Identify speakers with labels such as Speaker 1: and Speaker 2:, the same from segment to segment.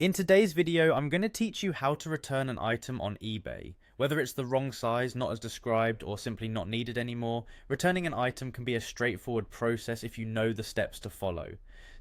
Speaker 1: In today's video, I'm going to teach you how to return an item on eBay. Whether it's the wrong size, not as described, or simply not needed anymore, returning an item can be a straightforward process if you know the steps to follow.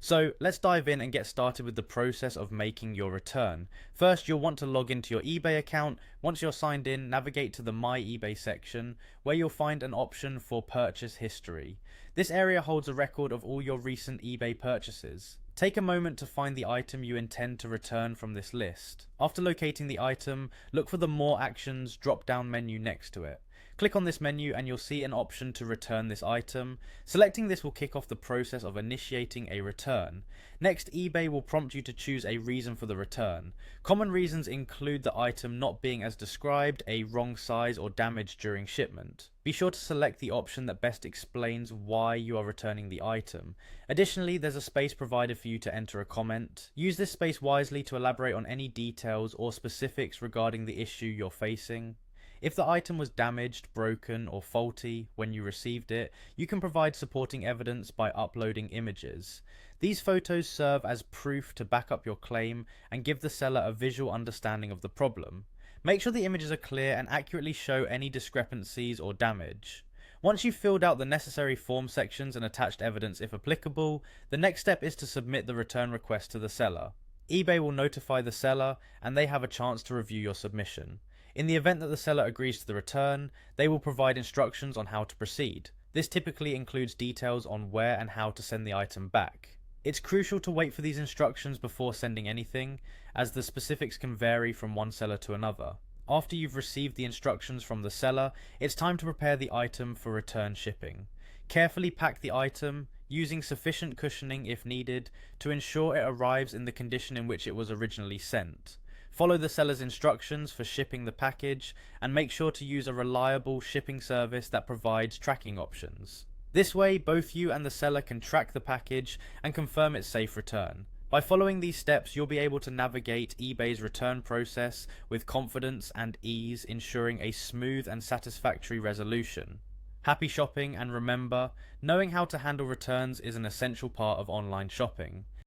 Speaker 1: So let's dive in and get started with the process of making your return. First, you'll want to log into your eBay account. Once you're signed in, navigate to the My eBay section, where you'll find an option for purchase history. This area holds a record of all your recent eBay purchases. Take a moment to find the item you intend to return from this list. After locating the item, look for the More Actions drop-down menu next to it. Click on this menu and you'll see an option to return this item. Selecting this will kick off the process of initiating a return. Next, eBay will prompt you to choose a reason for the return. Common reasons include the item not being as described, a wrong size, or damage during shipment. Be sure to select the option that best explains why you are returning the item. Additionally, there's a space provided for you to enter a comment. Use this space wisely to elaborate on any details or specifics regarding the issue you're facing. If the item was damaged, broken, or faulty when you received it, you can provide supporting evidence by uploading images. These photos serve as proof to back up your claim and give the seller a visual understanding of the problem. Make sure the images are clear and accurately show any discrepancies or damage. Once you've filled out the necessary form sections and attached evidence if applicable, the next step is to submit the return request to the seller. eBay will notify the seller and they have a chance to review your submission. In the event that the seller agrees to the return, they will provide instructions on how to proceed. This typically includes details on where and how to send the item back. It's crucial to wait for these instructions before sending anything, as the specifics can vary from one seller to another. After you've received the instructions from the seller, it's time to prepare the item for return shipping. Carefully pack the item, using sufficient cushioning if needed, to ensure it arrives in the condition in which it was originally sent. Follow the seller's instructions for shipping the package, and make sure to use a reliable shipping service that provides tracking options. This way, both you and the seller can track the package and confirm its safe return. By following these steps, you'll be able to navigate eBay's return process with confidence and ease, ensuring a smooth and satisfactory resolution. Happy shopping, and remember, knowing how to handle returns is an essential part of online shopping.